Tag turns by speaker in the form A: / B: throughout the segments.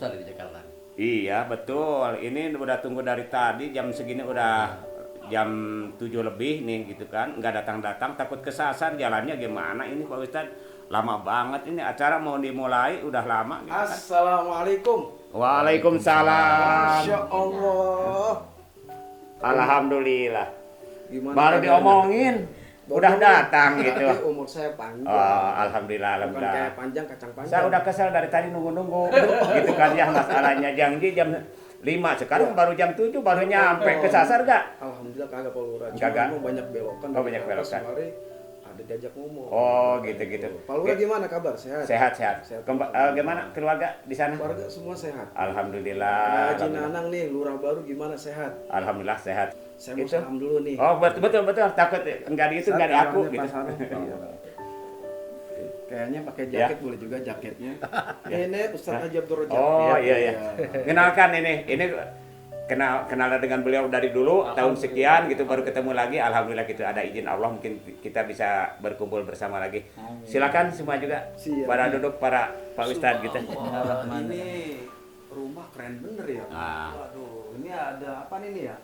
A: Ustaz di Jakarta.
B: Iya betul, ini udah tunggu dari tadi jam segini udah jam 7 lebih nih gitu kan, nggak datang-datang takut kesasar jalannya gimana ini Pak Ustadz, lama banget ini acara mau dimulai udah lama gitu kan.
C: Assalamualaikum.
B: Waalaikumsalam.
C: Masya Allah.
B: Alhamdulillah.
C: Gimana
B: Baru
C: keadaannya?
B: diomongin, udah
C: Bodoh,
B: datang
C: tapi
B: gitu.
C: umur saya panjang.
B: Oh, alhamdulillah,
C: Bukan
B: alhamdulillah.
C: kayak panjang kacang panjang.
B: Saya udah kesel dari tadi nunggu-nunggu gitu kan ya masalahnya janji jam 5 sekarang baru jam 7 baru nyampe kesasar gak?
C: Alhamdulillah kagak Pak Lurah.
B: Kagak?
C: Cuma banyak belokan.
B: Oh, banyak
C: Di atas
B: belokan.
C: Kemarin ada diajak ngomong.
B: Oh gitu-gitu.
C: Pak Lurah gimana kabar? Sehat?
B: Sehat.
C: Sehat.
B: Gimana keluarga di sana?
C: Keluarga semua sehat.
B: Alhamdulillah.
C: Haji
B: Alhamdulillah.
C: Nanang nih, lurah baru gimana sehat?
B: Alhamdulillah sehat.
C: Saya mau
B: Gitu.
C: salam dulu nih.
B: Oh betul takut enggak di itu enggak di aku
C: Saat
B: gitu.
C: Pak Sarif. Iya. Kayaknya pakai
B: Ya.
C: jaket boleh juga jaketnya. Ini Ustaz Haji Abdul Rojak.
B: Oh iya. Kenalkan ini kenal dengan beliau dari dulu tahun sekian gitu baru ketemu lagi. Alhamdulillah gitu ada izin Allah mungkin kita bisa berkumpul bersama lagi. Silakan semua juga
C: Siap.
B: para duduk para Pak Ustadz gitu.
C: Ini rumah keren bener ya.
B: Ah.
C: Waduh, ini ada apa nih ya?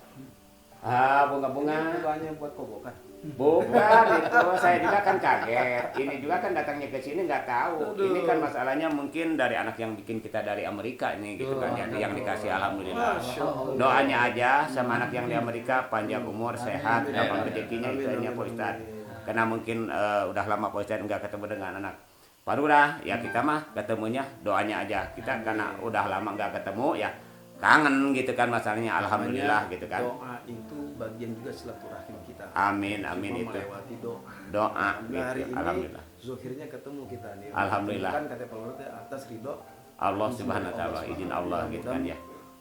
B: Bunga-bunga.
C: Bunganya buat kobokan.
B: Bukan itu, saya juga kan kaget. Ini juga kan datangnya ke sini nggak tahu. Ini kan masalahnya mungkin dari anak yang bikin kita dari Amerika ini gitu kan yang dikasih alhamdulillah.
C: Masya Allah.
B: Doanya aja sama anak yang di Amerika panjang umur, sehat, dapat rezekinya itu aja Pak Ustadz. Karena mungkin udah lama Pak Ustadz nggak ketemu dengan anak Pak Lurah, ya kita mah ketemunya doanya aja. Kita karena udah lama nggak ketemu ya kangen gitu kan masalahnya alhamdulillah gitu kan.
C: Doa itu bagian juga silaturahim kita.
B: Amin
C: Cuma
B: itu.
C: melewati doa.
B: Doa
C: Nah, hari
B: gitu.
C: ini
B: Alhamdulillah.
C: Zohirnya ketemu kita nih.
B: Alhamdulillah.
C: Kan kata Pak Lurah atas ridho
B: Allah Subhanahu wa taala, izin Allah gitu kan ya.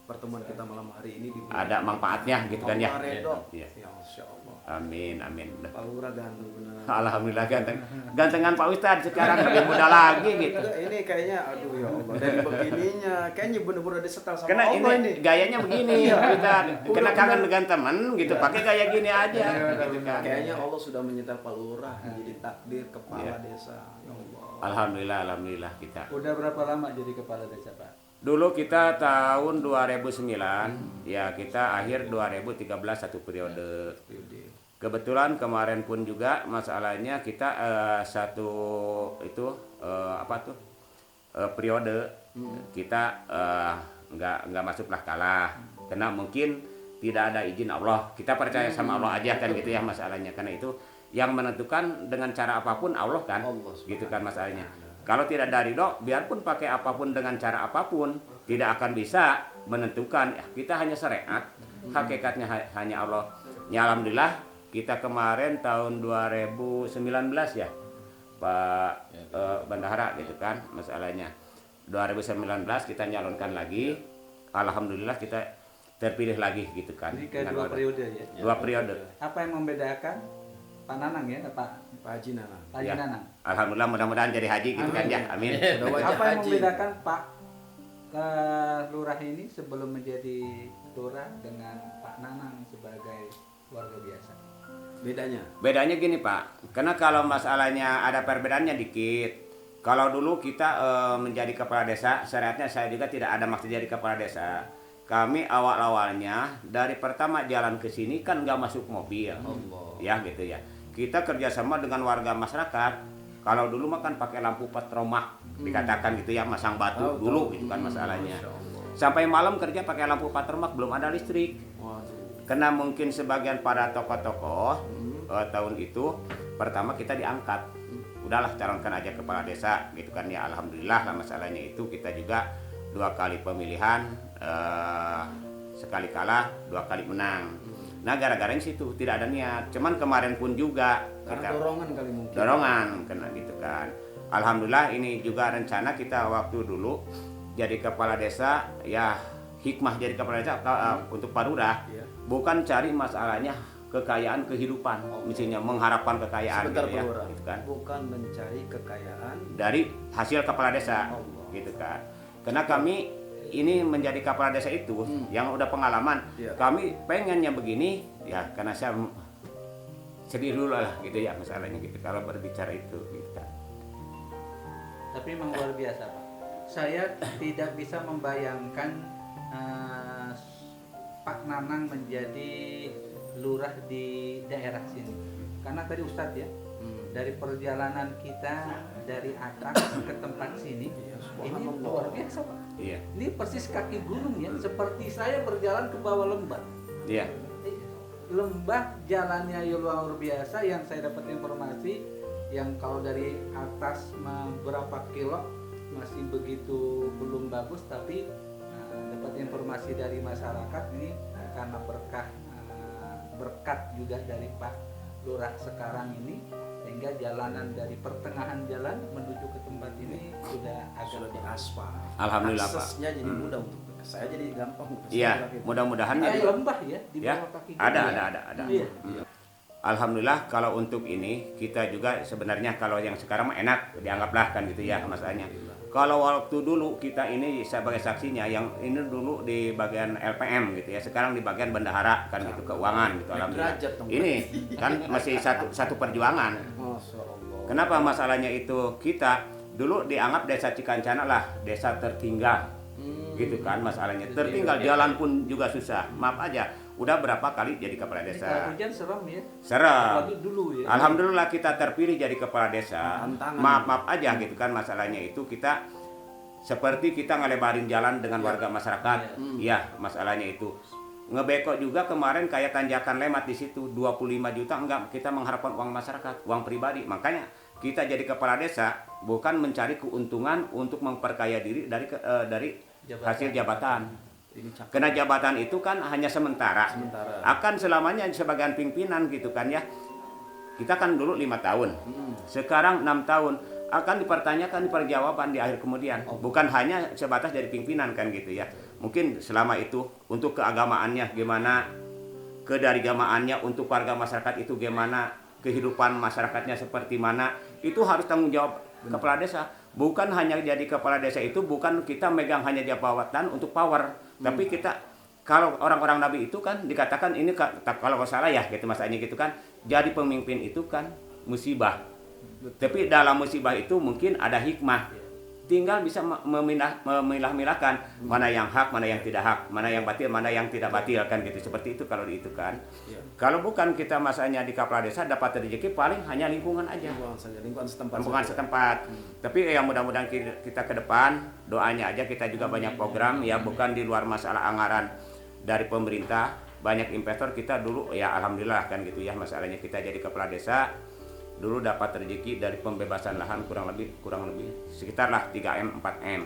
C: Pertemuan kita malam hari ini diberi
B: Ada manfaatnya gitu kan ya.
C: Allah ridho.
B: Iya.
C: Ya Masya Allah.
B: Amin.
C: Pak Lurah ganteng benar.
B: Alhamdulillah ganteng. Gantengan Pak Ustadz sekarang lebih muda lagi gitu.
C: Ini kayaknya aduh ya Allah dari begininya kayaknya bener-bener disetel sama
B: Karena
C: Allah
B: ini gayanya begini kita kena kangen dengan teman gitu pakai gaya gini aja gitu kan.
C: Kayaknya Allah sudah menyetel Pak Lurah menjadi takdir kepala desa. Ya Allah.
B: Alhamdulillah kita.
A: Udah berapa lama jadi kepala desa, Pak?
B: Dulu kita tahun 2009, ya kita akhir 2013 satu periode. Kebetulan kemarin pun juga masalahnya kita satu itu periode kita nggak masuklah kalah karena mungkin tidak ada izin Allah. Kita percaya sama Allah aja kan gitu ya masalahnya, karena itu yang menentukan dengan cara apapun Allah kan, gitu kan masalahnya. Kalau tidak dari ridho, biarpun pakai apapun dengan cara apapun, tidak akan bisa menentukan. Kita hanya syariat, hakikatnya hanya Allah. Ya alhamdulillah, kita kemarin tahun 2019 ya, Pak Bendahara gitu kan masalahnya. 2019 kita nyalonkan lagi, alhamdulillah kita terpilih lagi gitu kan.
A: Jadi ke dua periode ya?
B: Dua periode.
A: Apa yang membedakan Pak Nanang ya, Pak
C: Haji Nanang.
A: Haji
B: Ya.
A: Nanang?
B: Alhamdulillah mudah-mudahan jadi haji gitu kan ya, amin.
A: Apa yang membedakan Pak Lurah ini sebelum menjadi lurah dengan Pak Nanang sebagai warga biasa?
C: Bedanya
B: gini Pak, karena kalau masalahnya ada perbedaannya dikit. Kalau dulu kita menjadi kepala desa, syariatnya saya juga tidak ada maksud jadi kepala desa. Kami awal-awalnya dari pertama jalan ke sini kan nggak masuk mobil, ya gitu ya. Kita kerjasama dengan warga masyarakat. Kalau dulu mah kan pakai lampu petromak, dikatakan gitu ya, masang batu dulu gitu kan masalahnya. Sampai malam kerja pakai lampu petromak, belum ada listrik. Karena mungkin sebagian para tokoh-tokoh tahun itu pertama kita diangkat. Udahlah calonkan aja kepala desa gitu kan ya, alhamdulillah lah masalahnya itu kita juga 2 kali pemilihan, sekali kalah 2 kali menang. Nah gara-gara situ tidak ada niat, cuman kemarin pun juga
C: karena dorongan kali mungkin.
B: Dorongan kena gitu kan. Alhamdulillah ini juga rencana kita waktu dulu jadi kepala desa ya, hikmah jadi kepala desa untuk Pak Lurah bukan cari masalahnya kekayaan kehidupan, misalnya mengharapkan kekayaan
C: Sebentar,
B: gitu ya,
C: Pak Lurah.
B: gitu kan.
C: Bukan mencari kekayaan
B: Dari hasil kepala desa, gitu kan. Karena kami ini menjadi kepala desa itu yang udah pengalaman, kami pengennya begini ya karena saya sedih dulu lah gitu ya masalahnya gitu kalau berbicara itu gitu kan.
A: Tapi memang luar biasa Pak. saya tidak bisa membayangkan eh, Pak Nanang menjadi lurah di daerah sini. Karena tadi Ustadz ya, dari perjalanan kita dari atas ke tempat sini, ini luar biasa Pak.
B: Iya.
A: Ini persis kaki gunung ya, seperti saya berjalan ke bawah lembah.
B: Iya.
A: Lembah jalannya luar biasa. Yang saya dapat informasi, yang kalau dari atas beberapa kilo masih begitu belum bagus, tapi dapat informasi dari masyarakat ini karena berkat juga dari Pak Lurah sekarang ini, sehingga jalanan dari pertengahan jalan menuju ke tempat ini sudah
C: Sudah
A: agak
C: di aspal.
B: Alhamdulillah, Pak.
C: Aksesnya jadi mudah untuk saya, jadi gampang.
B: Iya, mudah-mudahan
A: ada
B: nanti
A: lembah ya di
B: ya.
A: bawah kaki
B: Ada,
A: gunung.
B: ada.
A: Iya.
B: Alhamdulillah kalau untuk ini kita juga sebenarnya kalau yang sekarang mah enak dianggaplah kan gitu ya masalahnya. Kalau waktu dulu kita ini sebagai saksinya, yang ini dulu di bagian LPM gitu ya, sekarang di bagian bendahara kan gitu, keuangan gitu. Alhamdulillah.
C: Derajat dong.
B: Ini kan masih satu perjuangan.
C: Masya Allah.
B: Kenapa masalahnya itu, kita dulu dianggap desa Cikancana lah desa tertinggal. Gitu kan masalahnya. Tertinggal, jalan pun juga susah. Maaf aja, udah berapa kali jadi kepala
A: Kalau
B: desa.
A: hujan serem ya.
B: Serem.
A: Apalagi dulu ya.
B: Alhamdulillah kita terpilih jadi kepala desa.
C: Tantangan.
B: Maaf aja gitu kan masalahnya itu, kita seperti kita ngelebarin jalan dengan warga masyarakat. Ya, masalahnya itu. Ngebeko juga kemarin kayak tanjakan lemat di situ 25 juta, enggak, kita mengharapkan uang masyarakat, uang pribadi. Makanya kita jadi kepala desa bukan mencari keuntungan untuk memperkaya diri dari hasil jabatan.
C: Ini cakep.
B: Karena jabatan itu kan hanya sementara. Akan selamanya sebagai pimpinan gitu kan ya. Kita kan dulu 5 tahun. Sekarang 6 tahun. Akan dipertanyakan, diperjawaban di akhir kemudian. Bukan hanya sebatas dari pimpinan kan gitu ya. Mungkin selama itu untuk keagamaannya gimana, kedarigamaannya untuk warga masyarakat itu gimana, kehidupan masyarakatnya seperti mana, itu harus tanggung jawab kepala desa. Bukan hanya jadi kepala desa itu bukan kita megang hanya jabatan untuk power, tapi kita, kalau orang-orang Nabi itu kan dikatakan ini kalau salah ya gitu masalahnya gitu kan, jadi pemimpin itu kan musibah. Tapi dalam musibah itu mungkin ada hikmah. Tinggal bisa memilah-milahkan mana yang hak, mana yang tidak hak, mana yang batil, mana yang tidak batil kan gitu. Seperti itu kalau itu kan. Kalau bukan kita masanya di kepala desa dapat rezeki paling hanya lingkungan aja.
C: Lingkungan setempat.
B: Lingkungan setempat. Tapi yang mudah-mudahan kita ke depan doanya aja, kita juga banyak program ya, bukan di luar masalah anggaran dari pemerintah, banyak investor kita dulu ya alhamdulillah kan gitu ya, masalahnya kita jadi kepala desa dulu dapat rezeki dari pembebasan lahan kurang lebih sekitar lah 3M 4M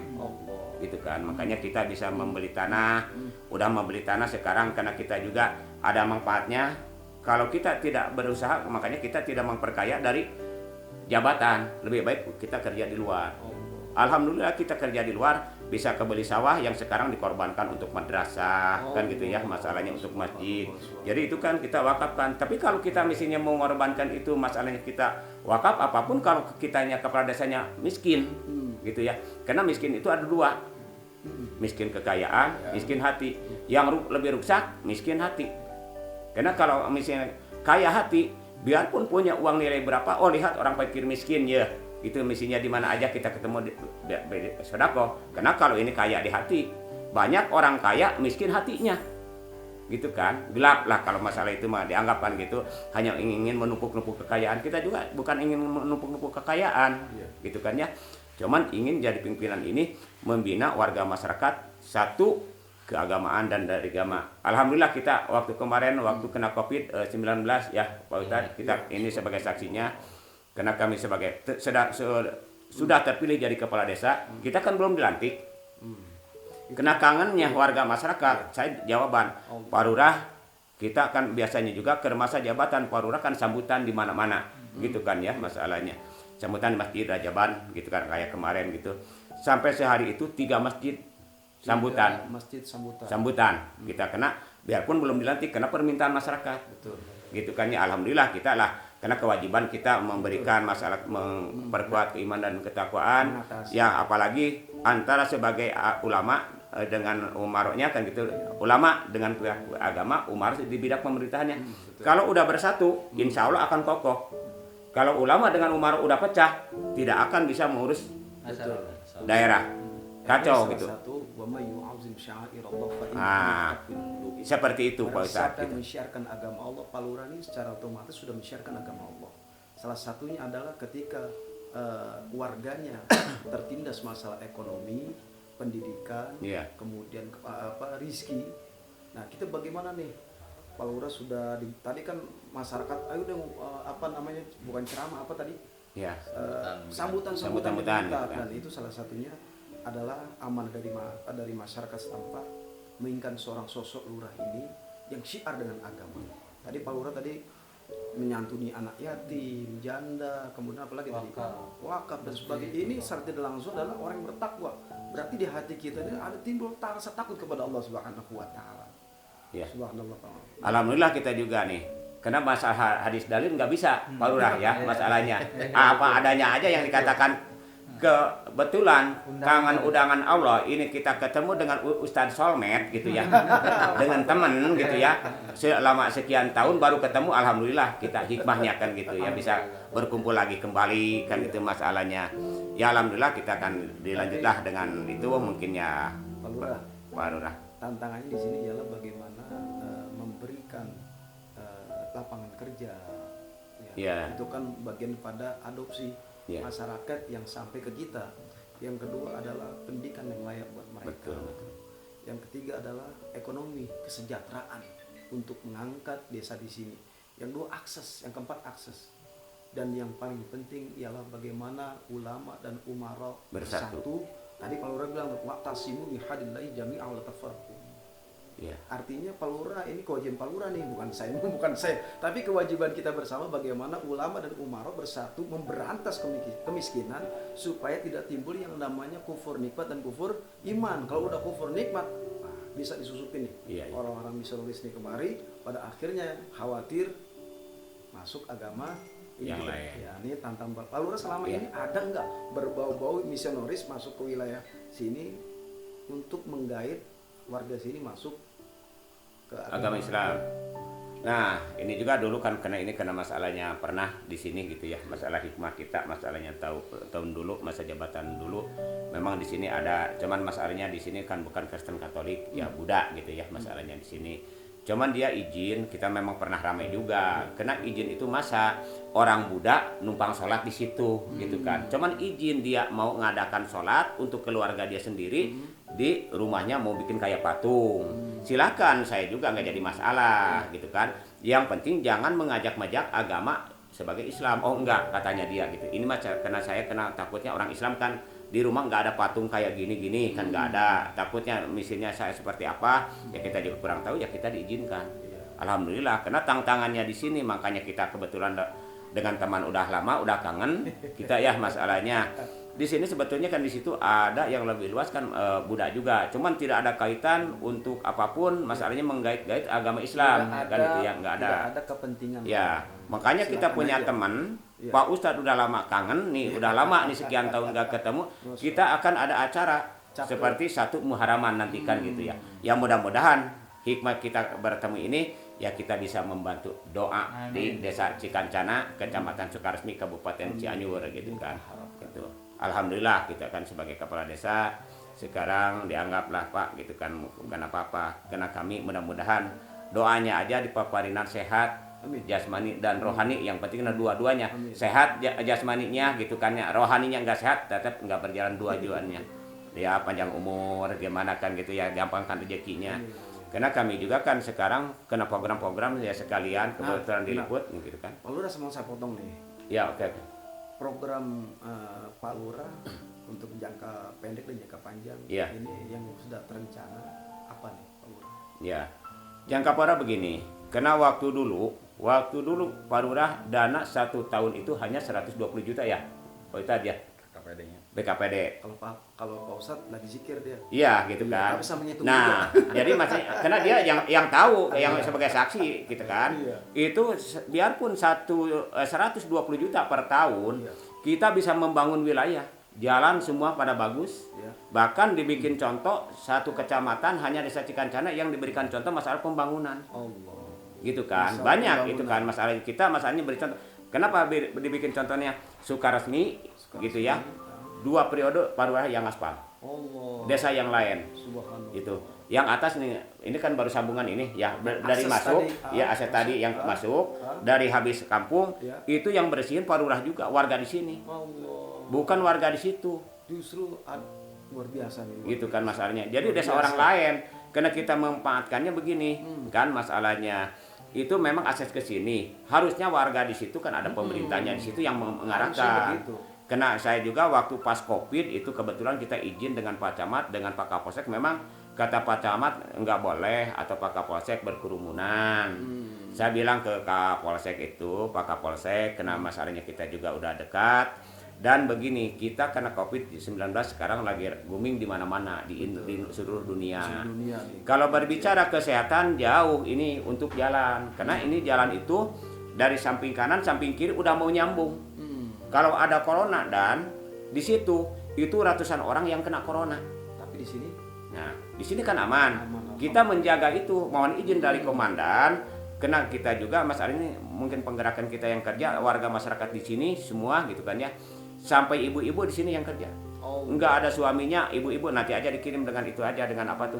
B: gitu kan. Makanya kita bisa membeli tanah, udah membeli tanah sekarang karena kita juga ada manfaatnya. Kalau kita tidak berusaha, makanya kita tidak memperkaya dari jabatan, lebih baik kita kerja di luar. Alhamdulillah kita kerja di luar, bisa kebeli sawah yang sekarang dikorbankan untuk madrasah kan gitu ya, masalahnya untuk masjid. Jadi itu kan kita wakafkan. Tapi kalau kita misalnya mau mengorbankan itu, masalahnya kita wakaf apapun kalau kitanya kepala desanya miskin gitu ya. Karena miskin itu ada dua, miskin kekayaan, miskin hati. Yang lebih rusak miskin hati. Karena kalau misalnya kaya hati, biarpun punya uang nilai berapa, oh lihat orang fakir miskin ya. Itu misinya di mana aja kita ketemu di sedekah. Karena kalau ini kaya di hati, banyak orang kaya miskin hatinya, gitu kan, gelap lah kalau masalah itu mah dianggapkan gitu, hanya ingin menumpuk-numpuk kekayaan. Kita juga bukan ingin menumpuk-numpuk kekayaan, gitu kan ya. Cuman ingin jadi pimpinan ini membina warga masyarakat satu keagamaan dan dari agama. Alhamdulillah kita waktu kemarin waktu kena COVID-19 ya Pak Ustadz, kita ini sebagai saksinya. Karena kami sebagai sudah terpilih jadi kepala desa, kita kan belum dilantik. Kena kangennya warga masyarakat, saya jawaban, Pak Lurah, kita kan biasanya juga ke masa jabatan Pak Lurah kan sambutan di mana-mana, gitu kan ya masalahnya. Sambutan di Masjid Rajaban, gitu kan kayak kemarin gitu. Sampai sehari itu 3 masjid sambutan.
C: Masjid sambutan.
B: Sambutan kita kena, biarpun belum dilantik, kena permintaan masyarakat.
C: Betul.
B: Gitu kan ya, alhamdulillah kita lah. Karena kewajiban kita memberikan masalah memperkuat keimanan dan ketakwaan. Ya apalagi antara sebagai ulama dengan umaroknya kan gitu. Ulama dengan pihak agama, umar di bidang pemerintahannya. Kalau udah bersatu, insya Allah akan kokoh. Kalau ulama dengan umar udah pecah, tidak akan bisa mengurus daerah. Kacau
C: Salah
B: gitu.
C: satu wa may yu'azzim sya'airallah fa
B: Ah,
C: innaha min qulub.
B: seperti itu Pak
C: Barang
B: Ustadz
C: siapa yang
B: gitu.
C: menyiarkan agama Allah, Pak Lurah ini secara otomatis sudah menyiarkan agama Allah. Salah satunya adalah ketika warganya tertindas masalah ekonomi, pendidikan,
B: Iya.
C: kemudian rizki. Nah, kita bagaimana nih? Pak Lurah sudah tadi kan masyarakat, ayo dong bukan ceramah apa tadi?
B: Ya.
C: Sambutan
B: Sambutan-sambutan,
C: kita.
B: gitu kan.
C: Dan itu salah satunya adalah amanah dari masyarakat setempat menginginkan seorang sosok lurah ini yang syiar dengan agama. Tadi Pak Lurah tadi menyantuni anak yatim, janda, kemudian apalagi tadi wakaf dan sebagainya. Ini secara tidak langsung adalah orang yang bertakwa. Berarti di hati kita ini ada timbul rasa takut kepada Allah Subhanahu wa taala.
B: Ya.
C: Subhanallah.
B: Alhamdulillah kita juga nih. Karena masalah hadis dalil nggak bisa Pak Lurah ya masalahnya. Apa adanya aja yang dikatakan. Kebetulan kangen undangan Allah ini kita ketemu dengan Ustadz Solmed gitu ya. Dengan teman gitu ya. Selama sekian tahun baru ketemu, alhamdulillah kita hikmahnya kan gitu ya, bisa berkumpul lagi kembali kan itu masalahnya. Ya alhamdulillah kita akan dilanjutlah dengan itu mungkin ya Pak Lurah.
C: Tantangannya di sini ialah bagaimana memberikan lapangan kerja.
B: Ya.
C: Itu kan bagian pada adopsi masyarakat yang sampai ke kita. Yang kedua adalah pendidikan yang layak buat mereka.
B: Betul.
C: Yang ketiga adalah ekonomi, kesejahteraan untuk mengangkat desa di sini. Yang dua akses, yang keempat akses. Dan yang paling penting ialah bagaimana ulama dan umara bersatu. Tadi Pak Lurah bilang waqtasimu bihadillahi jami'an la tafarraqu.
B: Ya.
C: Artinya Pak Lurah ini kewajiban Pak Lurah nih, bukan saya, tapi kewajiban kita bersama bagaimana ulama dan umara bersatu memberantas kemiskinan supaya tidak timbul yang namanya kufur nikmat dan kufur iman. Kalau udah kufur nikmat, bisa disusupin nih.
B: Iya.
C: Orang-orang misionaris nih kemari, pada akhirnya khawatir masuk agama ini
B: Yang
C: juga.
B: lain.
C: Ya, ini tantangan Pak Lurah selama
B: Iya.
C: ini ada nggak berbau-bau misionaris masuk ke wilayah sini untuk menggait warga sini masuk ke
B: Agama Islam. Nah, ini juga dulu kan karena masalahnya pernah di sini gitu ya, masalah hikmah kita, masalahnya tahun dulu masa jabatan dulu memang di sini ada, cuman masalahnya di sini kan bukan Kristen Katolik, ya Buddha gitu ya masalahnya di sini. Cuman dia izin, kita memang pernah ramai juga. Kena izin itu masa orang Buddha numpang sholat di situ gitu kan. Cuman izin dia mau ngadakan sholat untuk keluarga dia sendiri di rumahnya mau bikin kayak patung. Silakan, saya juga nggak jadi masalah gitu kan. Yang penting jangan mengajak-majak agama sebagai Islam. Oh enggak, katanya dia gitu. Ini mah karena saya takutnya orang Islam kan di rumah nggak ada patung kayak gini-gini kan nggak ada, takutnya misinya saya seperti apa ya kita juga kurang tahu, ya kita diizinkan. Alhamdulillah, karena tantangannya di sini makanya kita kebetulan dengan teman udah lama udah kangen kita ya masalahnya di sini sebetulnya kan di situ ada yang lebih luas kan Buddha juga, cuman tidak ada kaitan untuk apapun masalahnya menggait-gait agama Islam kan itu ya nggak ada.
C: Tidak ada kepentingan.
B: Ya, makanya kita
C: Silakan
B: punya
C: aja.
B: teman,
C: Iya.
B: Pak Ustadz udah lama kangen nih, udah lama nih sekian tahun gak ketemu. Kita akan ada acara seperti satu Muharraman nanti kan gitu ya. Yang mudah-mudahan hikmah kita bertemu ini ya kita bisa membantu doa di Desa Cikancana, Kecamatan Sukaresmi, Kabupaten Cianjur gitu kan. Gitu. Alhamdulillah kita kan sebagai kepala desa sekarang dianggaplah Pak gitu kan bukan apa-apa. Karena kami mudah-mudahan doanya aja di paparinan sehat.
C: Amin.
B: Jasmani dan rohani, yang penting dua-duanya.
C: Amin.
B: Sehat jasmaninya gitu kan ya, rohaninya nggak sehat tetap nggak berjalan dua-duanya. Ya panjang umur gimana kan gitu ya, gampangkan rezekinya. Karena kami juga kan sekarang kena program-program ya sekalian kebetulan diliput gitu kan.
C: Pak Lurah, mau saya potong nih.
B: Ya oke.
C: Program Pak Lurah untuk jangka pendek dan jangka panjang
B: Iya.
C: ini yang sudah terencana apa nih Pak Lurah?
B: Ya. Jangka para begini. Karena waktu dulu Pak Lurah dana 1 tahun itu hanya 120 juta ya. Oh itu aja. BKPD.
C: Kalau Pak Ustadz lagi zikir dia.
B: Iya gitu
C: Iya,
B: kan.
C: nggak bisa menghitung
B: Nah, jadi maksudnya karena dia yang tahu yang sebagai saksi gitu kan.
C: Iya.
B: Itu biarpun 120 juta per tahun,
C: Iya.
B: kita bisa membangun wilayah. Jalan semua pada bagus.
C: Ya.
B: Bahkan dibikin contoh satu kecamatan hanya Desa Cikancana yang diberikan contoh masalah pembangunan.
C: Allah.
B: Gitu kan.
C: Masalah
B: Banyak
C: pembangunan.
B: itu kan masalah kita, masalahnya beri contoh. Kenapa dibikin contohnya Sukaresmi gitu ya? 2 periode Pak Lurah yang aspal.
C: Allah.
B: desa yang lain.
C: Subhanallah.
B: Itu yang atas nih, ini kan baru sambungan ini ya, dari
C: Akses
B: masuk
C: tadi,
B: ya aset tadi yang masuk dari habis kampung
C: Ya.
B: itu yang bersihin Pak Lurah juga, warga di sini,
C: Allah.
B: bukan warga di situ.
C: Justru luar biasa nih.
B: Gitu kan masalahnya. Jadi
C: Luar
B: desa
C: biasa.
B: orang lain, karena kita memanfaatkannya begini kan masalahnya. Itu memang akses ke sini. Harusnya warga di situ kan ada pemerintahnya di situ yang
C: Harusnya
B: mengarahkan.
C: begitu.
B: Karena saya juga waktu pas Covid itu kebetulan kita izin dengan Pak Camat, dengan Pak Kapolsek, memang kata Pak Camat enggak boleh atau Pak Kapolsek berkerumunan. Saya bilang ke Kapolsek itu, Pak Kapolsek, karena masalahnya kita juga udah dekat. Dan begini, kita karena Covid-19 sekarang lagi booming di mana-mana di seluruh dunia.
C: Dunia nih.
B: Kalau berbicara kesehatan jauh ini untuk jalan, karena ini jalan itu dari samping kanan, samping kiri udah mau nyambung. Kalau ada corona dan di situ itu ratusan orang yang kena corona.
C: Tapi di sini
B: Nah, di sini kan aman.
C: Aman.
B: Kita menjaga itu, mohon izin dari komandan. Karena kita juga masalah ini mungkin penggerakan kita yang kerja, warga masyarakat di sini semua gitu kan ya. Sampai ibu-ibu di sini yang kerja. Enggak ada suaminya, ibu-ibu nanti aja dikirim dengan itu aja, dengan apa tuh?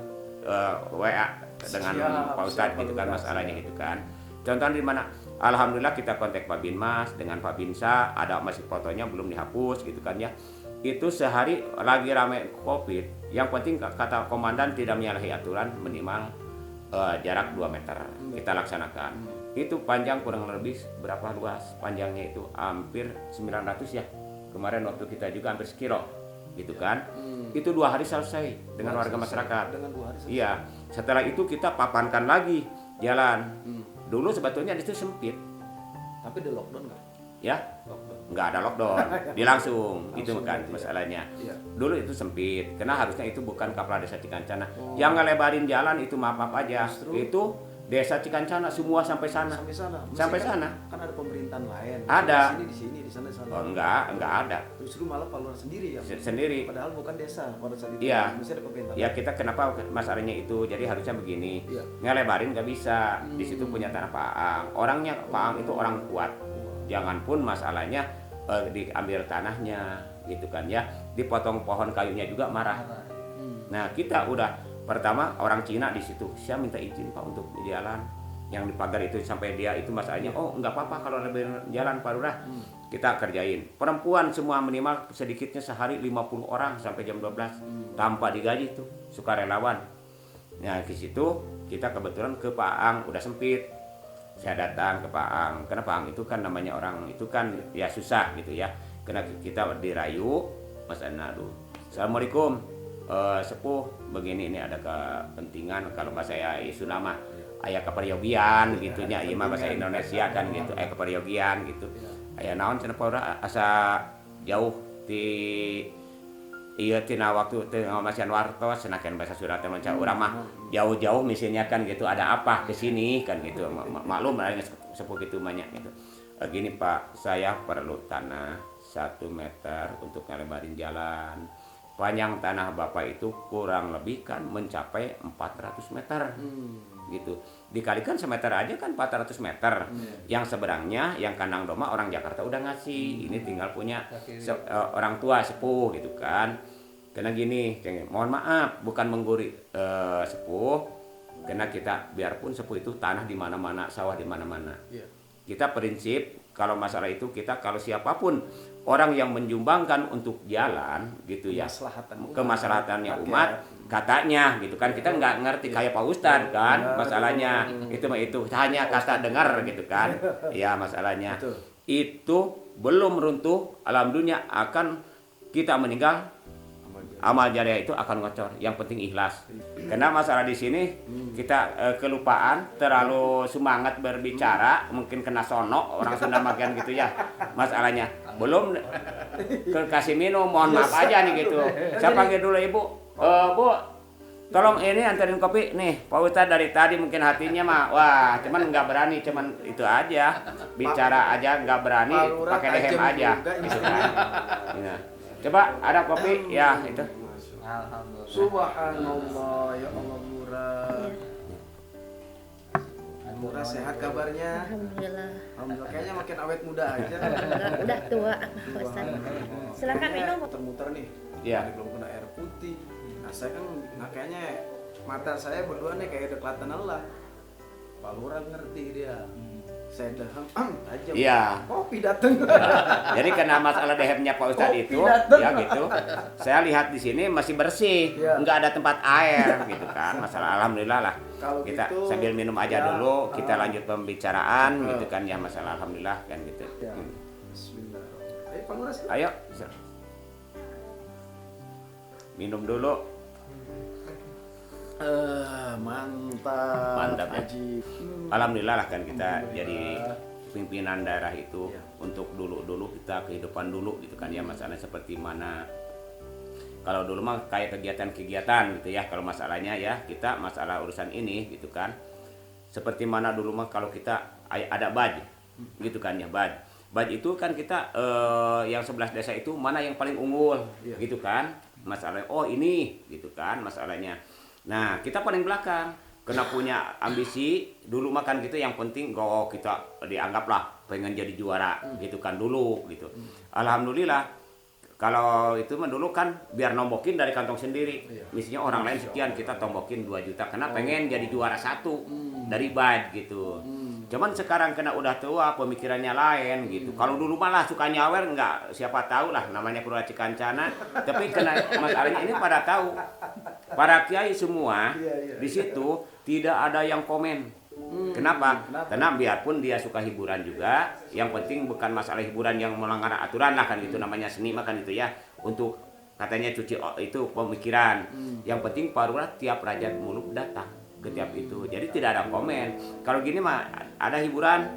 B: WA dengan
C: Siap,
B: Pak Ustadz
C: siap,
B: gitu kan
C: Pak
B: masalahnya
C: Lurah.
B: gitu kan. Contohnya di mana? Alhamdulillah kita kontak Pak Binmas dengan Pak Binsa, ada masih fotonya belum dihapus gitu kan ya. Itu sehari lagi rame Covid. Yang penting kata komandan tidak menyalahi aturan, minimal jarak 2 meter kita laksanakan. Itu panjang kurang lebih berapa luas? Panjangnya itu hampir 900 ya. Kemarin waktu kita juga hampir sekilo gitu kan. Itu 2 hari selesai dengan warga masyarakat.
C: dengan 2 hari selesai.
B: Iya, setelah itu kita papankan lagi jalan. Dulu sebetulnya di situ sempit,
C: Tapi ada lockdown nggak?
B: ya,
C: Lockdown.
B: nggak ada lockdown, dia langsung, itu
C: Langsung
B: kan
C: berarti ya.
B: masalahnya.
C: Iya.
B: Dulu itu sempit, karena harusnya itu bukan Kepala Desa Cikancana. Yang ngelebarin jalan itu maaf aja,
C: Justru-
B: itu Desa Cikancana semua sampai sana.
C: Sampai sana.
B: Sampai
C: Maksudnya
B: sana.
C: Kan ada pemerintahan lain.
B: Ada.
C: Di sini, di sana, di sana.
B: Oh, enggak ada.
C: Justru malah Pak Lurah sendiri ya.
B: Sendiri.
C: Padahal bukan desa pada saat itu.
B: Iya.
C: Mesti ada pemerintahan.
B: Ya kita kenapa masalahnya itu, jadi harusnya begini,
C: Iya.
B: ngelebarin nggak bisa, di situ punya tanah Pak Aang, orangnya Pak Aang itu orang kuat, jangan pun masalahnya diambil tanahnya gitu kan ya, dipotong pohon kayunya juga marah. Nah kita udah pertama orang Cina di situ, saya minta izin Pak untuk jalan yang di pagar itu sampai dia itu masalahnya, oh nggak apa-apa kalau lebih jalan Pak Lurah, kita kerjain. Perempuan semua minimal sedikitnya sehari 50 orang sampai jam 12 tanpa digaji tuh, sukarelawan. Nah di situ kita kebetulan ke Pak Aang udah sempit. Saya datang ke Pak Aang, karena Pak Aang itu kan namanya orang itu kan ya susah gitu ya. Karena kita dirayu, Mas Anadu. Assalamualaikum, sepuh begini ini ada kepentingan kalau bahasa saya isu nama ayah keperyogian gitunya, iya mah bahasa Indonesia kan gitu, keperyogian gitu. Aya naon cenah Paura asa jauh ti ieu tina waktu teu ngomasian wartos senakeun bahasa Sunda teh manca urang mah jauh-jauh misinya kan gitu, ada apa ke sini kan gitu. Maklum ada sepuh gitu banyak gitu. Gini Pak, saya perlu tanah 1 meter untuk ngelebarin jalan. Panjang tanah Bapak itu kurang lebih kan mencapai 400 meter. Gitu. Dikalikan semeter aja kan 400 meter. Yang seberangnya yang kandang domba orang Jakarta udah ngasih. Ini tinggal punya orang tua sepuh gitu kan. Karena gini, mohon maaf bukan mengguri sepuh. Karena kita biarpun sepuh itu tanah di mana-mana, sawah di mana-mana. Kita prinsip kalau masalah itu kita kalau siapapun orang yang menjumbangkan untuk jalan gitu ya, kemaslahatannya umat katanya gitu kan, kita nggak ngerti kayak Pak Ustadz kan masalahnya itu hanya kata dengar gitu kan ya masalahnya itu belum runtuh, alhamdulillah akan kita meninggal amal jariah itu akan ngocor, yang penting ikhlas. Karena masalah di sini kita kelupaan, terlalu semangat berbicara, mungkin kena sono orang Sunda makan gitu ya. Masalahnya belum kasih minum, mohon maaf aja nih gitu. Saya panggil dulu Ibu. Bu, tolong ini anterin kopi nih. Pak Ustadz dari tadi mungkin hatinya mah wah, cuman nggak berani, cuman itu aja. Bicara aja nggak berani, pakai dehem aja. Gitu kan. Nah. Coba ada kopi ya itu.
A: Alhamdulillah.
C: Subhanallah, ya Allah Lurah. Lurah sehat kabarnya?
D: Alhamdulillah.
C: Alhamdulillah, kayaknya makin awet muda aja.
D: Udah tua, Pak Ustadz. Silakan minum.
C: Muter-muter nih.
B: Iya.
C: Belum kena air putih. ngerti. Nah saya kan kayaknya mata saya berdua nih kayak ada kelihatan Allah. Pak Lurah ngerti dia. Saya daham aja.
B: Iya.
C: Kopi datang.
B: Jadi karena masalah dehemnya Pak Ustadz
C: Kopi
B: itu,
C: dateng.
B: ya gitu. Saya lihat di sini masih bersih,
C: Iya.
B: nggak ada tempat air, gitu kan. Masalah alhamdulillah lah.
C: Kalau
B: Kita
C: gitu,
B: sambil minum aja
C: ya,
B: dulu, kita lanjut pembicaraan,
C: Ah.
B: gitu kan ya masalah alhamdulillah kan gitu.
C: Ya. Bismillahirrahmanirrahim. Ayo Pak Lurah silakan.
B: Ayo, minum dulu.
C: Mantap.
B: Mantap, ya.
C: Haji.
B: Alhamdulillah lah kan kita
C: Alhamdulillah.
B: jadi pimpinan daerah itu
C: Ya.
B: untuk dulu kita kehidupan dulu gitu kan ya masalah seperti mana. Kalau dulu mah kayak kegiatan-kegiatan gitu ya, kalau masalahnya ya kita masalah urusan ini gitu kan. Seperti mana dulu mah kalau kita ada baj gitu kan ya, baj itu kan kita yang 11 desa itu mana yang paling unggul
C: Iya.
B: gitu kan. Masalahnya oh ini gitu kan masalahnya. Nah, kita paling belakang kena punya ambisi dulu makan gitu yang penting kita dianggaplah pengen jadi juara gitu kan dulu gitu. Alhamdulillah kalau itu mah dulu kan biar nombokin dari kantong sendiri.
C: Iya.
B: Misalnya orang lain sekian kita tombokin 2 juta karena pengen jadi juara 1 dari bad gitu. Cuman sekarang kena udah tua pemikirannya lain gitu. Kalau dulu malah suka nyawer enggak siapa tahu lah namanya Purwaci Kancana. Tapi kena masalahnya ini pada tahu. Para kiai semua
C: Iya.
B: di situ tidak ada yang komen. Kenapa? Karena biarpun dia suka hiburan juga, yang penting bukan masalah hiburan yang melanggar aturan lah kan gitu namanya seni makan itu ya. Untuk katanya cuci itu pemikiran. Yang penting Pak Lurah tiap raja muluk datang ke tiap itu. Jadi tidak ada komen. Kalau gini mah ada hiburan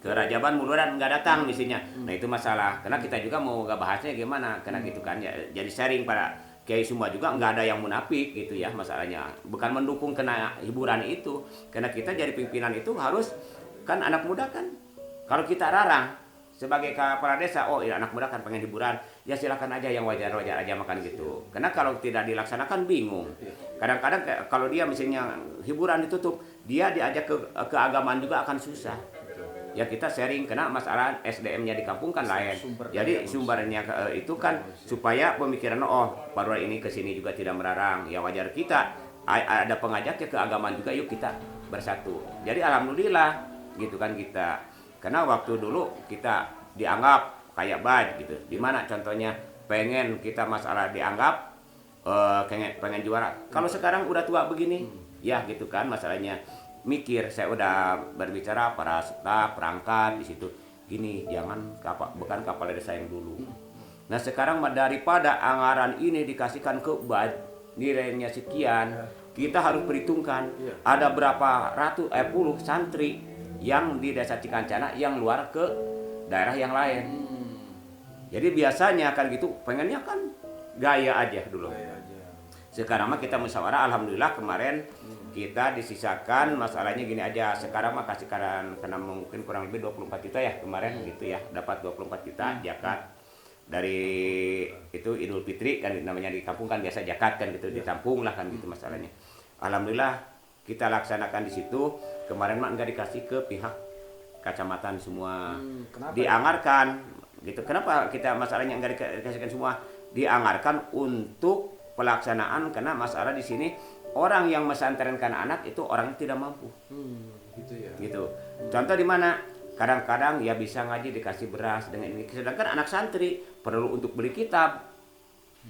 B: ke Rajaban Muluran nggak datang misinya. Nah itu masalah. Karena kita juga mau nggak bahasnya gimana. Karena gitu kan ya. Jadi sharing pada Kiai semua juga nggak ada yang munafik gitu ya masalahnya. Bukan mendukung kena hiburan itu. Karena kita jadi pimpinan itu harus kan anak muda kan. Kalau kita rarang sebagai kepala desa, oh ya anak muda kan pengen hiburan, ya silakan aja yang wajar-wajar aja makan gitu. Karena kalau tidak dilaksanakan bingung. Kadang-kadang kalau dia misalnya hiburan ditutup, dia diajak ke keagamaan juga akan susah. Ya kita sharing karena masalah SDM-nya di kampung kan lain. Jadi sumbernya itu kan supaya pemikiran oh Pak Lurah ini kesini juga tidak merarang. Ya wajar kita ada pengajaknya keagamaan juga yuk kita bersatu. Jadi alhamdulillah gitu kan kita. Karena waktu dulu kita dianggap kayak baj gitu. Dimana contohnya pengen kita masalah dianggap pengen juara. Kalau sekarang udah tua begini, ya gitu kan masalahnya. Mikir saya udah berbicara para staf perangkat di situ gini jangan bukan kepala desa yang dulu. Nah sekarang daripada anggaran ini dikasihkan ke baj nilainya sekian kita harus perhitungkan ada berapa puluh santri yang di desa Cikancana yang luar ke daerah yang lain. Jadi biasanya kan gitu pengennya kan gaya aja dulu. Sekarang mah kita musyawarah alhamdulillah kemarin kita disisakan masalahnya gini aja. Sekarang mah kasih karena mungkin kurang lebih 24 juta ya kemarin gitu ya. Dapat 24 juta zakat dari itu Idul Fitri kan namanya di kampung kan biasa zakat kan gitu ditampung lah kan gitu masalahnya. Alhamdulillah kita laksanakan di situ. Kemarin mah enggak dikasih ke pihak kecamatan semua. Dianggarkan gitu. Kenapa kita masalahnya enggak dikasihkan semua? Dianggarkan untuk pelaksanaan karena masalah di sini orang yang mesantrenkan anak itu orang tidak mampu.
C: Gitu ya.
B: Gitu. Contoh di mana? Kadang-kadang ya bisa ngaji dikasih beras dengan ini. Sedangkan anak santri perlu untuk beli kitab,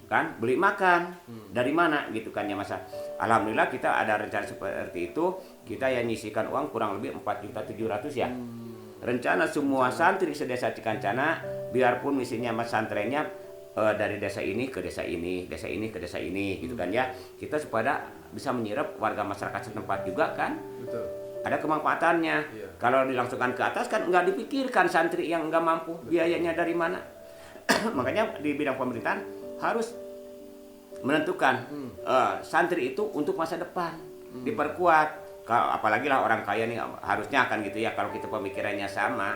B: kan? Beli makan. Dari mana? Gitu kan ya masa. Alhamdulillah kita ada rencana seperti itu. Kita yang nyisikan uang kurang lebih 4.700.000 ya. Rencana semua santri sedesa Cikancana, biarpun misinya pesantrennya dari desa ini ke desa ini, desa ini ke desa ini, gitu kan ya. Kita supaya bisa menyerap warga masyarakat setempat juga kan.
C: Betul.
B: Ada kemanfaatannya.
C: Iya.
B: Kalau dilangsungkan ke atas kan nggak dipikirkan santri yang nggak mampu biayanya dari mana. Makanya di bidang pemerintahan harus menentukan santri itu untuk masa depan diperkuat. Kalau apalagi lah orang kaya nih harusnya kan gitu ya kalau kita pemikirannya sama.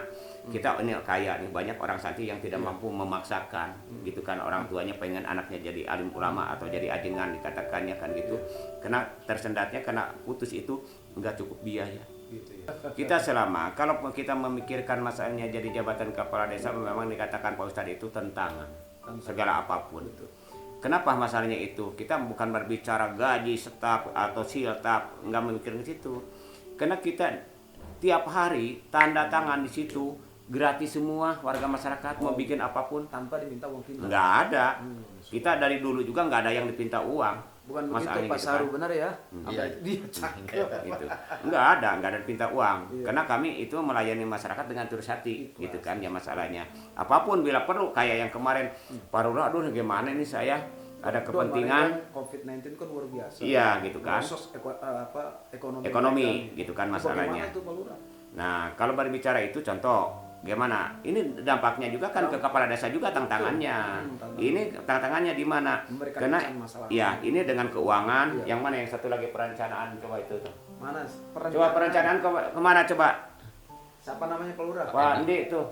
B: Kita ini kaya nih banyak orang santri yang tidak mampu memaksakan gitu kan orang tuanya pengen anaknya jadi alim ulama atau jadi ajengan dikatakannya kan gitu karena tersendatnya karena putus itu enggak cukup biaya
C: Gitu ya.
B: kita selama kalau kita memikirkan masalahnya jadi jabatan kepala desa memang dikatakan Pak Ustadz itu tentangan segala apapun Kenapa masalahnya itu? Kita bukan berbicara gaji staf atau siltap, nggak memikirkan ke situ. Karena kita tiap hari tanda tangan di situ gratis semua warga masyarakat mau bikin apapun
C: Tanpa diminta uang tinta.
B: nggak ada. Kita dari dulu juga nggak ada yang dipinta uang.
C: Bukan begitu
B: Masalahnya
C: Pak
B: gitu
C: Saru
B: kan.
C: benar ya?
D: Iya.
C: Dia cakep.
B: Gitu. Nggak ada dipinta uang. Karena kami itu melayani masyarakat dengan tulus hati, gitu kan ya masalahnya. Apapun bila perlu, kayak yang kemarin, Pak Lurah, aduh gimana ini saya ada kepentingan.
C: COVID-19 kan luar biasa.
B: Iya, gitu kan.
C: Proses ekonomi.
B: Ekonomi,
C: mereka.
B: gitu kan
C: Itu
B: masalahnya.
C: Bagaimana itu Pak Lurah?
B: Nah, kalau berbicara itu contoh, gimana? Ini dampaknya juga kan ke kepala desa juga tantangannya.
C: tantangan.
B: Ini tantangannya di mana?
C: Memberikan
B: Karena
C: pesan masalah.
B: ya ini dengan keuangan,
C: Iya.
B: yang mana yang satu lagi perencanaan, coba itu tuh.
C: Mana?
B: Coba perencanaan kemana coba?
C: Siapa namanya Pak Lurah?
B: Pak Endi tuh.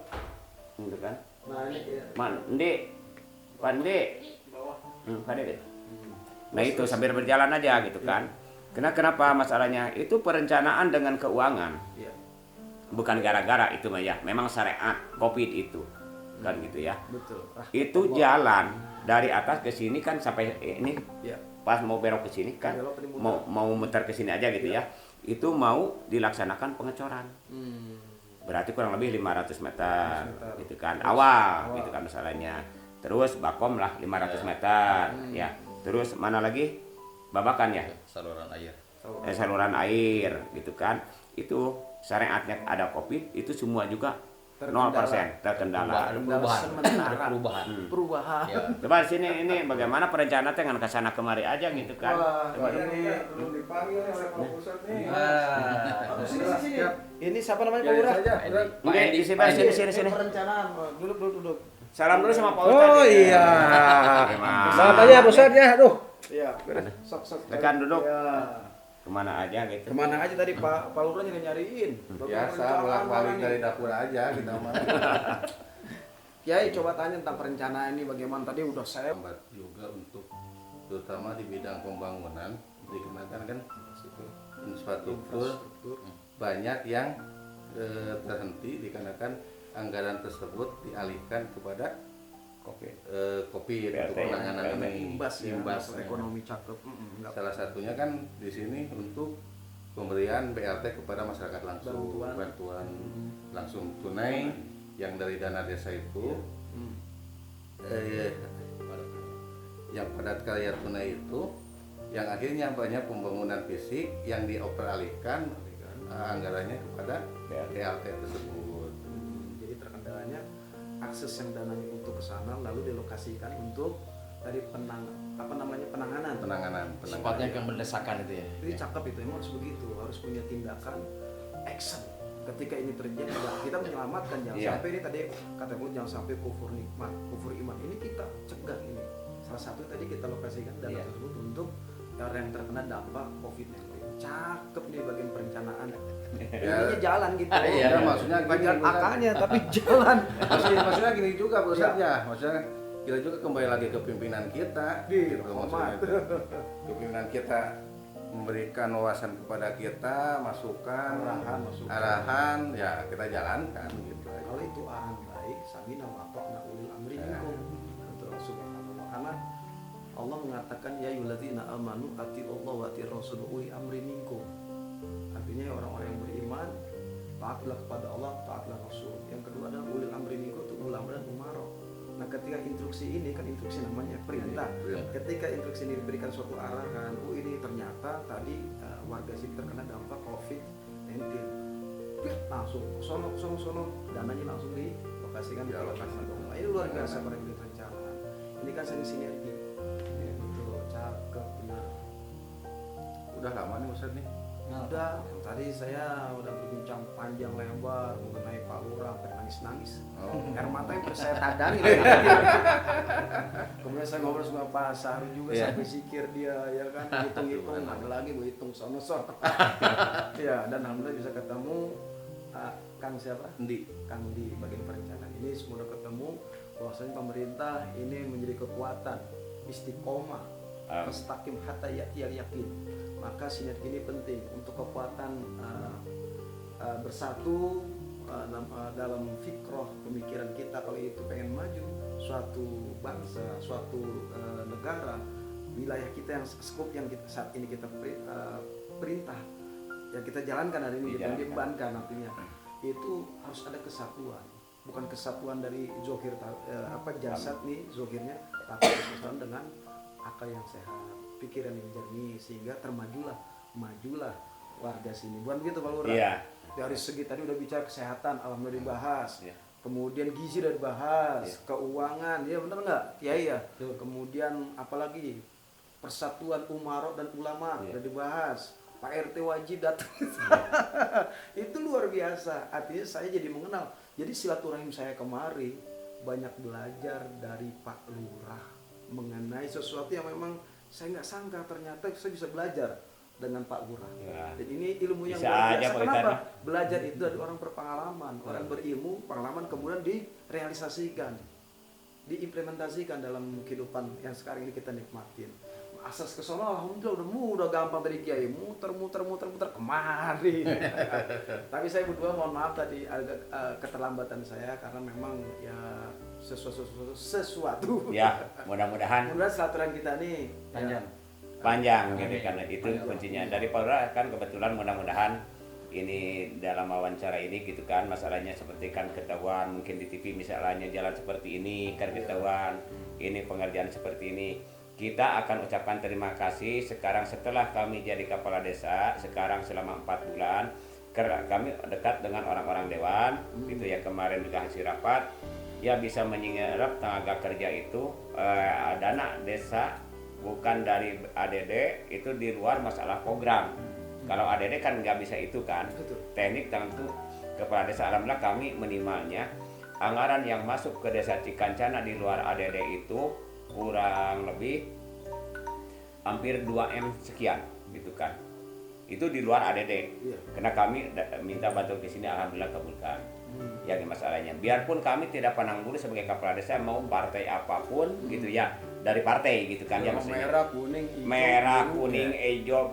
B: Itu kan.
C: Nah ini ya.
B: Pak Endi. Pak Endi. Pak Endi. Nah, itu sambil berjalan aja gitu kan. Kenapa masalahnya? Itu perencanaan dengan keuangan.
C: Iya.
B: Bukan gara-gara itu mah ya, memang syariat Covid itu kan gitu ya.
C: Betul.
B: Itu jalan dari atas ke sini kan sampai ini
C: Ya.
B: pas mau belok ke sini kan,
C: Belok tadi muter.
B: mau muter ke sini aja gitu ya. Itu mau dilaksanakan pengecoran. Berarti kurang lebih 500 meter gitu kan. Awal gitu kan masalahnya. Terus bakom lah 500 meter ya. Terus mana lagi? Babakan ya.
D: Saluran air.
B: Saluran air gitu kan. Itu syariatnya ada Covid, itu semua juga 0% terkendala.
C: Perubahan.
D: Ya.
B: Coba sini ini bagaimana perencanaan dengan kesana kemari aja gitu kan.
C: Wah,
B: Coba.
C: ini belum dipanggil oleh Pak Pusat nih.
A: Ah,
C: Sini. Ini siapa namanya Pak Lurah?
B: Ini isi sini.
C: Perencanaan. Duduk.
B: Salam dulu sama Pak Ustadz.
A: Oh iya.
B: Gimana?
A: Selamat aja Pak Ustadz ya. Aduh.
C: Iya. Sok.
B: Tekan duduk.
C: Ya.
B: Kemana aja gitu.
C: Kemana aja tadi Pak Lurah nyariin?
E: Biasa bolak-balik dari dapur aja kita mah.
C: Kiai coba tanya tentang perencanaan ini bagaimana tadi udah saya
E: Lambat juga untuk terutama di bidang pembangunan digunakan kan infrastruktur banyak yang terhenti dikarenakan anggaran tersebut dialihkan kepada COVID untuk
B: BLT.
E: penanganan ini
C: imbas
E: imbasnya.
C: ekonomi cakep.
E: Salah satunya kan di sini untuk pemberian BLT kepada masyarakat langsung, bantuan langsung tunai yang dari dana desa itu, yang padat karya tunai itu, yang akhirnya banyak pembangunan fisik yang dioperalihkan anggarannya kepada BLT tersebut.
C: Jadi terkendalanya akses yang dananya untuk ke sana lalu dilokasikan untuk tadi penanganan.
D: Sifatnya yang mendesakan itu ya.
C: Jadi cakep itu emang harus begitu, harus punya tindakan action ketika ini terjadi. Kita menyelamatkan jangan
B: Iya.
C: sampai ini tadi kata Bu jangan sampai kufur nikmat, kufur iman. Ini kita cegah ini. Salah satu tadi kita lokasikan dana tersebut untuk orang yang terkena dampak COVID-19. Cakep nih bagian perencanaan. Ini jalan gitu.
D: Iya.
E: Ya, maksudnya gini,
C: Bagian
E: bukan-
C: akanya tapi jalan.
E: maksudnya gini juga Ustaznya, maksudnya kita juga kembali lagi ke pimpinan kita, gitu maksudnya. Kepimpinan kita memberikan wawasan kepada kita, masukan, arahan, ya kita jalankan gitu.
C: Kalau itu arahan baik, samina wa ata'na ulil amri minkum. Betul, subhanallah. Karena Allah mengatakan ya ayyuhalladzina amanu atiiullaha wa atiir rasul uli amri minkum. Artinya orang-orang yang beriman taatlah kepada Allah, taatlah Rasul. Yang kedua adalah ulil amri minkum itu ulama dan umaro. Nah, ketika instruksi ini kan instruksi namanya perintah. Ketika instruksi ini diberikan suatu arahan, ini ternyata tadi warga sini terkena dampak COVID-19. Langsung sono dananya langsung dilokasikan di lokasi dong. Ini luar biasa perencanaan. Ini kan sinergi. Ya, betul, cakep benar.
E: Udah lama nih Ustaz nih.
C: Udah, tadi saya udah berbincang panjang lebar mengenai Pak Lurah sampai nangis-nangis. Air mata yang saya tadang gitu. Kemudian saya ngobrol sama Pak Saru juga sampai sikir dia ya kan hitung-hitung ada lagi gue hitung sono. Ya, dan alhamdulillah bisa ketemu Kang siapa? Kang di bagian perencanaan ini semua udah ketemu bahwasanya pemerintah ini menjadi kekuatan istiqomah mustaqim hatta ya'tiyal yakin. Maka sinergi ini penting untuk kekuatan bersatu dalam fikroh pemikiran kita. Kalau itu pengen maju suatu bangsa, suatu negara, wilayah kita yang skop yang saat ini kita perintah, yang kita jalankan hari ini, yang diembankan nantinya, itu harus ada kesatuan. Bukan kesatuan dari zohir jasad nih zohirnya, tapi kesatuan dengan akal yang sehat, pikiran yang jernih, sehingga majulah warga sini. Bukan begitu Pak Lurah?
B: Iya.
C: Dari segi tadi udah bicara kesehatan, alhamdulillah dibahas.
B: Iya.
C: Kemudian gizi udah dibahas,
B: Iya.
C: keuangan, ya benar nggak? Iya. Kemudian apalagi persatuan umarok dan ulama
B: Iya.
C: udah dibahas. Pak RT wajib datang. Itu luar biasa. Artinya saya jadi mengenal. Jadi silaturahim saya kemari banyak belajar dari Pak Lurah mengenai sesuatu yang memang saya nggak sangka, ternyata saya bisa belajar dengan Pak Lurah.
B: Ya.
C: Dan ini ilmu yang
B: Bisa
C: luar
B: aja,
C: biasa.
B: Pak
C: Kenapa?
B: Ustadz.
C: Belajar itu dari orang berpengalaman, orang berilmu, pengalaman kemudian direalisasikan, diimplementasikan dalam kehidupan yang sekarang ini kita nikmatin. Asas ke sono alhamdulillah udah mudah, gampang dari kiai, muter kemari. Tapi saya berdua mohon maaf tadi agak keterlambatan saya karena memang ya sesuatu.
B: Ya, mudah-mudahan
C: Mudah-mudahan silaturahmi kita nih
B: panjang gitu, karena itu kuncinya. Dari Pak Lurah kan kebetulan mudah-mudahan ini dalam wawancara ini gitu kan, masalahnya seperti kan ketahuan mungkin di TV misalnya jalan seperti ini kan ketahuan, ini pengerjaan seperti ini. Kita akan ucapkan terima kasih sekarang setelah kami jadi kepala desa sekarang selama 4 bulan kami dekat dengan orang-orang dewan gitu ya, kemarin juga hasil rapat ya bisa menyerap tenaga kerja itu dana desa bukan dari ADD, itu di luar masalah program. Kalau ADD kan nggak bisa itu kan, teknik tentu kepala desa. Alhamdulillah kami minimalnya anggaran yang masuk ke desa Cikancana di luar ADD itu kurang lebih hampir 2M sekian gitu kan. Itu di luar ADD.
C: Iya.
B: Karena kami minta bantuan ke sini, alhamdulillah kabulkan. Ya masalahnya. Biarpun kami tidak pandang bulu sebagai kepala desa mau partai apapun gitu ya, dari partai gitu kan ya maksudnya.
C: Merah, kuning,
B: hijau,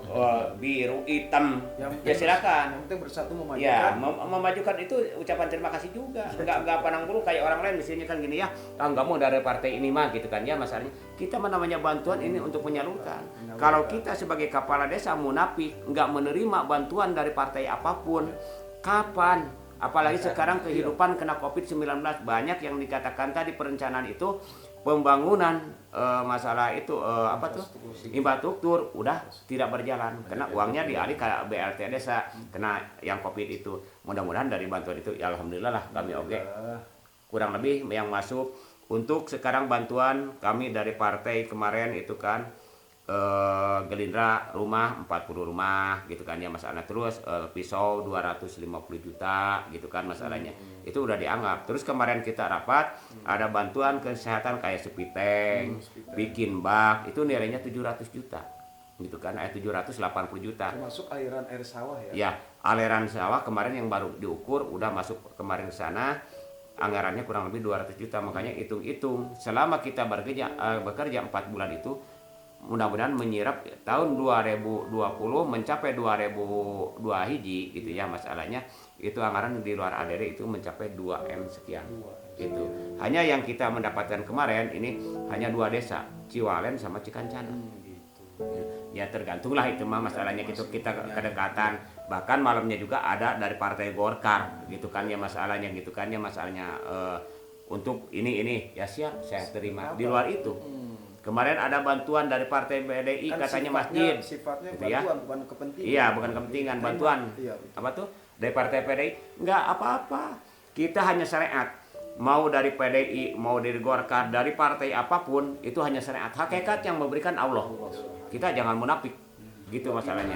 B: biru, hitam.
C: Yang
B: Ya
C: penting
B: silakan.
C: Yang penting bersatu memajukan.
B: Ya, memajukan itu ucapan terima kasih juga. Enggak pandang bulu kayak orang lain misalnya kan gini ya, enggak mau dari partai ini mah gitu kan ya masalahnya. Kita namanya bantuan ini untuk menyalurkan. Kalau kita sebagai kepala desa munafik enggak menerima bantuan dari partai apapun, kapan? Apalagi sekarang kehidupan kena COVID-19, banyak yang dikatakan tadi perencanaan itu pembangunan masalah itu infrastruktur udah tidak berjalan karena uangnya dialih ke BLT desa kena yang COVID itu. Mudah-mudahan dari bantuan itu ya alhamdulillah lah kami oke. Kurang lebih yang masuk untuk sekarang bantuan kami dari partai kemarin itu kan Gerindra rumah 40 rumah gitu kan ya masalahnya, terus pisau 250 juta gitu kan masalahnya. Itu udah dianggap. Terus kemarin kita rapat ada bantuan kesehatan kayak sepiteng, bikin bak, itu nilainya 700 juta gitu kan, 780 juta.
C: Termasuk aliran air sawah ya.
B: Ya, aliran sawah kemarin yang baru diukur udah masuk kemarin ke sana. Anggarannya kurang lebih 200 juta, makanya hitung-hitung selama kita bekerja 4 bulan itu mudah-mudahan menyerap tahun 2020 mencapai 2002 hiji gitu ya masalahnya. Itu anggaran di luar ADD itu mencapai 2M sekian gitu. Hanya yang kita mendapatkan kemarin ini hanya 2 desa, Ciwalen sama Cikancana. Ya tergantunglah itu mah masalahnya gitu, kita kedekatan. Bahkan malamnya juga ada dari Partai Golkar gitu kan ya masalahnya gitu kan ya masalahnya untuk ini ya siap saya terima. Di luar itu kemarin ada bantuan dari Partai PDI kan katanya masjid.
C: Sifatnya
B: gitu
C: bantuan,
B: ya.
C: bukan kepentingan.
B: Iya, bukan kepentingan, bantuan.
C: Iya.
B: Apa tuh? Dari Partai PDI enggak apa-apa. Kita hanya syariat. Mau dari PDI, mau dari Golkar, dari partai apapun itu hanya syariat. Hakikat yang memberikan Allah. Kita jangan munafik. Gitu masalahnya.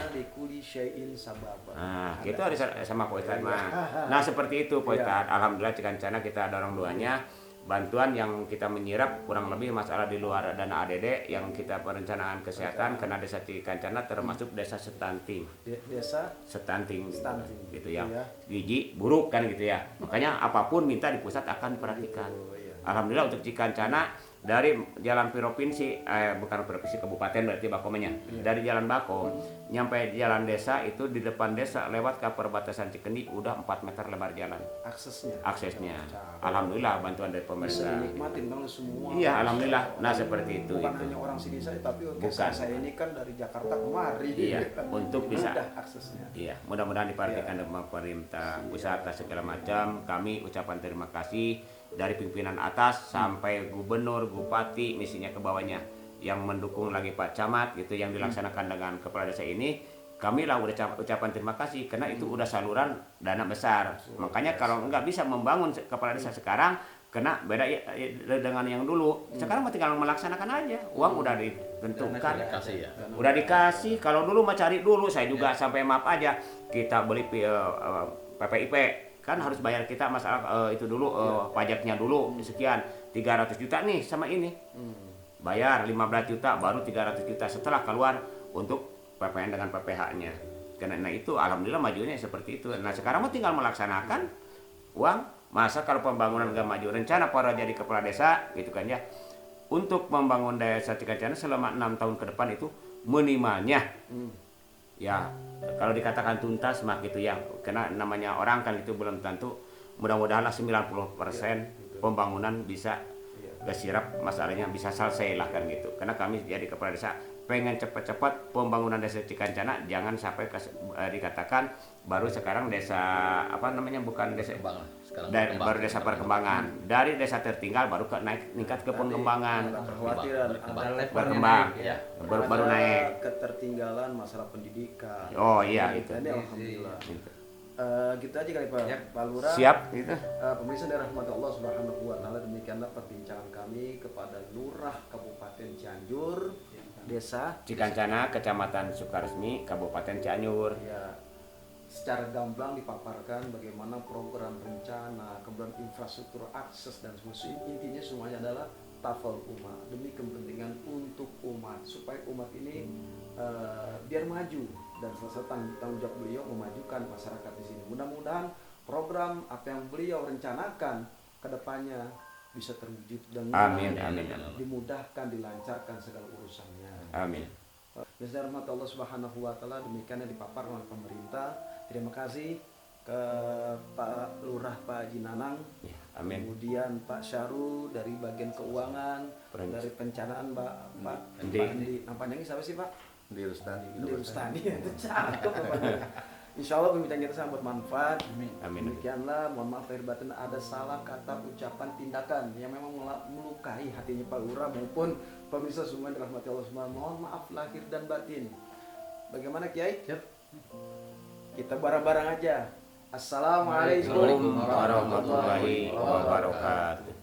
B: Nah, itu ada sama Pak Ustadz mah. Nah, seperti itu Pak Ustadz. Alhamdulillah Cikancana kita ada orang duanya. Bantuan yang kita menyerap kurang lebih masalah di luar dana ADD yang kita perencanaan kesehatan karena desa Cikancana termasuk desa stunting.
C: Desa
B: Stunting gitu ya.
C: Iya.
B: Gizi buruk kan gitu ya. Makanya apapun minta di pusat akan diperhatikan. Alhamdulillah untuk Cikancana dari jalan provinsi, bukan provinsi, kabupaten berarti Bakomnya. Dari jalan Bakom nyampe jalan desa itu di depan desa lewat ke perbatasan Cikendi udah 4 meter lebar jalan aksesnya. Alhamdulillah bantuan dari
C: Bisa
B: pemerintah.
C: dinikmatin oleh semua.
B: Iya, alhamdulillah. Nah, seperti itu.
C: Bukan hanya orang sini saja, tapi saya ini kan dari Jakarta kemari.
B: Iya, untuk bisa.
C: Mudah aksesnya.
B: Iya, mudah-mudahan diperhatikan sama pemerintah pusat dan segala macam. Kami ucapan terima kasih dari pimpinan atas sampai gubernur, bupati, misinya ke bawahnya yang mendukung lagi Pak Camat gitu yang dilaksanakan dengan kepala desa ini. Kami lah udah ucapan terima kasih karena itu udah saluran dana besar. Makanya kalau nggak bisa membangun kepala desa sekarang kena beda dengan yang dulu. Sekarang mah tinggal melaksanakan aja. Uang udah ditentukan. Udah dikasih. Kalau dulu mah cari dulu. Saya juga sampai maaf aja kita beli PPIP kan harus bayar kita masalah itu dulu pajaknya dulu sekian 300 juta nih sama ini. Bayar 15 juta baru 300 juta setelah keluar untuk PPN dengan PPH-nya. Karena itu alhamdulillah majunya seperti itu. Nah sekarang mau tinggal melaksanakan uang. Masa kalau pembangunan gak maju, rencana para jadi kepala desa gitu kan ya. Untuk membangun desa Cikancana selama 6 tahun ke depan itu minimalnya ya kalau dikatakan tuntas mah gitu ya. Karena namanya orang kan itu belum tentu. Mudah-mudahan 90% pembangunan bisa kesirap masalahnya bisa selesai lah kan gitu. Karena kami jadi kepala desa pengen cepat-cepat pembangunan desa Cikancana jangan sampai dikatakan baru sekarang desa apa namanya bukan desa baru desa perkembangan dari desa tertinggal baru naik meningkat ke pengembangan berkembang baru naik
C: ketertinggalan masalah pendidikan.
B: Oh iya itu.
C: Tadi alhamdulillah. Gitu aja kali Pak Lurah.
B: Siap gitu.
C: Pemirsa dari rahmat Allah Subhanahu wa taala, demikianlah perbincangan kami kepada Lurah Kabupaten Cianjur, Desa
B: Cikancana, Kecamatan Sukaresmi, Kabupaten Cianjur.
C: Ya, secara gamblang dipaparkan bagaimana program rencana, kemudian infrastruktur akses dan sebagainya. Intinya semuanya adalah tafal umat demi kepentingan untuk umat supaya umat ini biar maju dan salah satu tanggung jawab beliau memajukan masyarakat di sini. Mudah-mudahan program apa yang beliau rencanakan ke depannya bisa terwujud dengan dimudahkan, dilancarkan segala urusannya.
B: Amin.
C: Bismillahirrahmanirrahim. Allah Subhanahu wa taala, demikian yang dipaparkan oleh pemerintah. Terima kasih ke Pak Lurah Pak Jinanang.
B: Ya, amin.
C: Kemudian Pak Syaru dari bagian keuangan, dari pencanaan Pak Andi. Nampaknya siapa sih Pak?
E: Di Rustani.
C: Di Rustani. Itu cakep Pak. Insya Allah pembicaraan kita sangat bermanfaat.
B: Amin.
C: Demikianlah, mohon maaf lahir batin ada salah kata, ucapan, tindakan yang memang melukai hatinya Pak Lurah maupun pemirsa semua yang dirahmati Allah semua. Mohon maaf lahir dan batin. Bagaimana Kiai?
A: Siap.
C: Kita bareng-bareng aja. Assalamualaikum
B: warahmatullahi wabarakatuh.